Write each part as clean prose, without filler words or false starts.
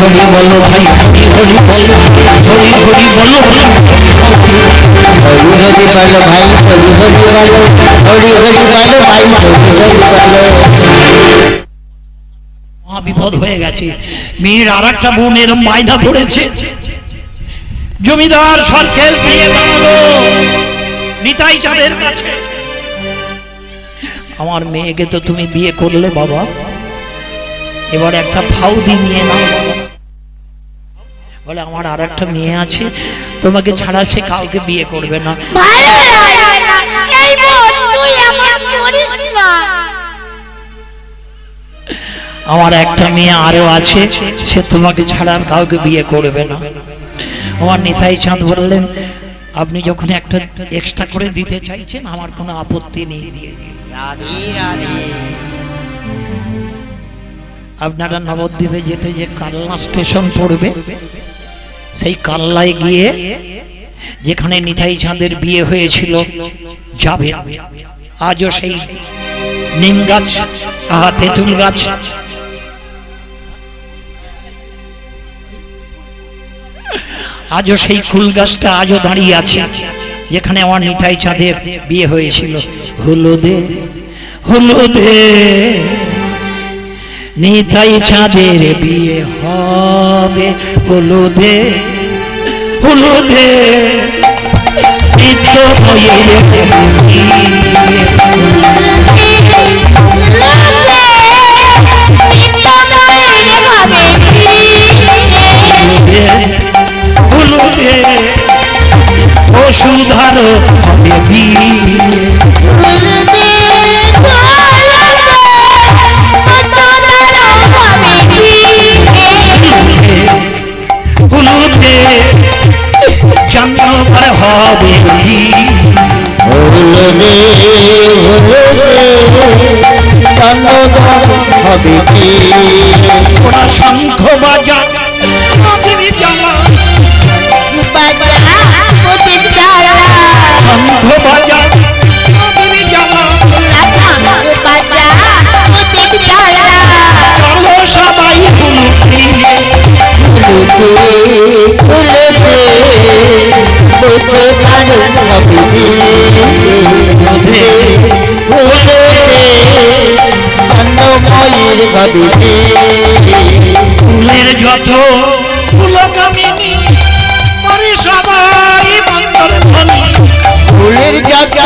হরি বলো ভাই হরি হরি বলো হরি হরি বলো হরি হরি বলো ভাই হরি হরি বলো হরি হরি বলো ভাই হরি হরি বলো। বিপদ হয়ে গেছে। মেয়ের আর একটা বোন এরম মাইনা ধরেছে, জমিদার সরকার বিয়ে বানালো নিতাই চাঁদের কাছে। আমার মেয়েকে তো তুমি বিয়ে করলে বাবা, এবার একটা ফাউদি নিয়ে নাও। বলে আমার আর একটা মেয়ে আছে, তোমাকে ছাড়া সে কাউকে বিয়ে করবে না। আমার একটা মেয়ে আরো আছে, সে তোমাকে ছাড়া আর কাউকে বিয়ে করবে না। আমার নিতাই চাঁদ বললেন আপনি যখন একটা এক্সট্রা করে দিতে চাইছেন আমার কোনো আপত্তি নেই, দিয়ে দিন। আপনারা নবদ্বীপে যেতে যে কালনা স্টেশন পড়বে, সেই কালনায় গিয়ে যেখানে নিতাই চাঁদের বিয়ে হয়েছিল যাবেন। আজও সেই নিম গাছ, তেঁতুল গাছ, আজও সেই কুল গাছটা আজও দাঁড়িয়ে আছে যেখানে আমার নিতাই চাঁদের বিয়ে হয়েছিল। হলুদে হলুদে নিতাই চাঁদের বিয়ে হবে, হলুদে হলুদে নিত্য ভয়ের হলুদে বসুধার হবে বিয়ে। হলুদে জানবার হবে হলুদে হবে কি ওরা শঙ্খ বাজা নদীর জ্বালা, শঙ্খ বাজা নদীর জ্বালা, চলো সবাই হলুদে ফুলের যত ফুলকামিনী করে সবাই মন্ডল ধনী, ফুলের যত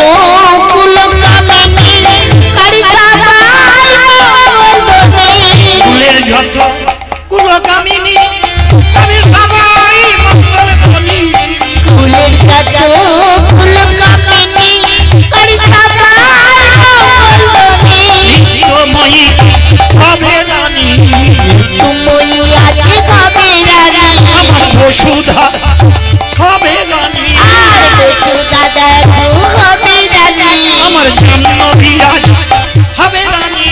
ফুলের যত কুলকামিনী করে সবাই মন্ডল ধনী, নিত্যময়ী হবে রানী, আমার বসুধা হবে রানী, আমার জাহ্নবী আজ হবে রানী,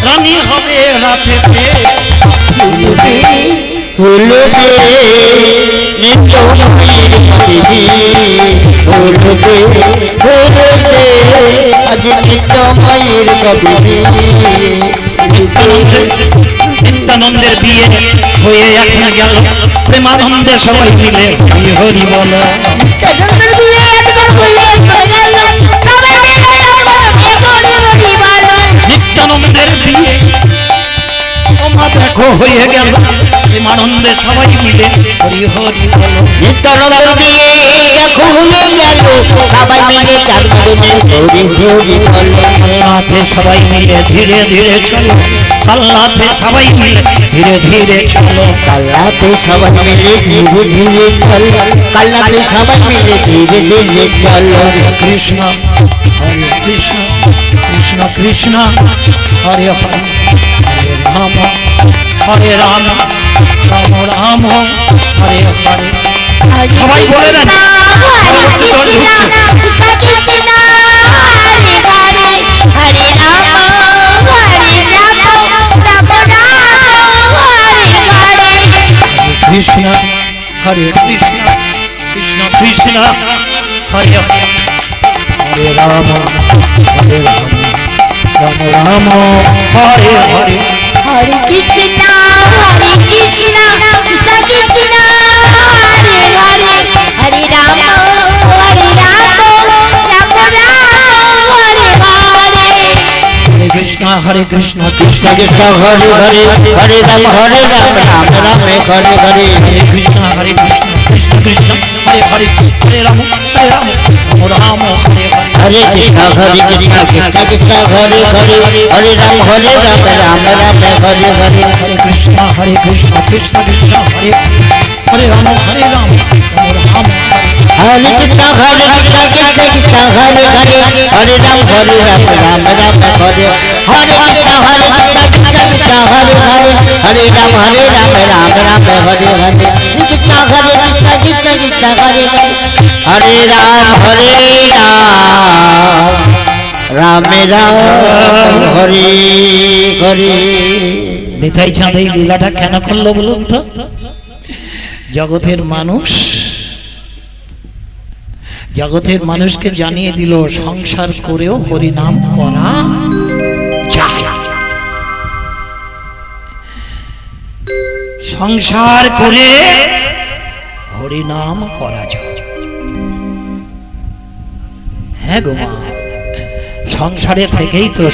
রানী হবে রাতেতে হলুদে আজ নিত্যময়ের কবি। নিত্যানন্দের বিয়ে হয়ে এখন গেল, প্রেমানন্দে সবাই মিলে হরি হরি বলো। নিত্যানন্দের বিয়ে তোমার দেখো হয়ে গেল, প্রেমানন্দে সবাই মিলে হরি হরি বলো। নিত্যানন্দের বিয়ে দেখো হয়ে গেল, সবাই মিলে হরি হরি বলো। কালনাথে সবাই মিলে ধীরে ধীরে চলো, কালনাথে সবাই মিলে ধীরে ধীরে চলো, কালনাথে সবাই মিলে ধীরে ধীরে চলো, কালনাথে সবাই মিলে ধীরে ধীরে চলো। কৃষ্ণ হরে কৃষ্ণ কৃষ্ণ কৃষ্ণ হরে হরে, হরে রাম হরে রাম রাম রাম হরে হরে। সবাই বলে না কৃষ্ণ হরে কৃষ্ণ কৃষ্ণ কৃষ্ণ হরে হরে, হরে রাম হরে রাম রাম রাম হরে হরে হরে কৃষ্ণ কৃষ্ণ কৃষ্ণ হরে হরে হরে রাম হরে রাম রাম রাম হরে হরে হরে কৃষ্ণ কৃষ্ণ কৃষ্ণ হরে হরে হরে রাম রাম রাম হরে হরে হরে কৃষ্ণ কৃষ্ণ কৃষ্ণ হরে হরে হরে রাম রাম রাম হরে হরে হরে কৃষ্ণ কৃষ্ণ কৃষ্ণ হরে হরে হরে রাম রাম হরে হরে হরে কৃষ্ণ কৃষ্ণ কৃষ্ণ হরে হরে রাম রাম হরে হরে কৃষ্ণ কৃষ্ণ হরে হরে হরে রাম রাম হরে হরে হরে কৃষ্ণ কৃষ্ণ কৃষ্ণ হরে হরে হরে রাম রাম হরে হরে কৃষ্ণ কৃষ্ণ কৃষ্ণ কৃষ্ণ হরে রাম রাম রাম হরে হরে। নিতাই চাঁদ এই লীলাটা কেন করলো বলুন তো? জগতের মানুষকে জানিয়ে দিল সংসার করেও হরিনাম করা যায়। সংসার করে হরিনাম করা যায়। হ্যাঁ গো মা, সংসারে থেকেই তো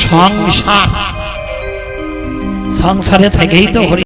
সংসারে থেকেই তো হরি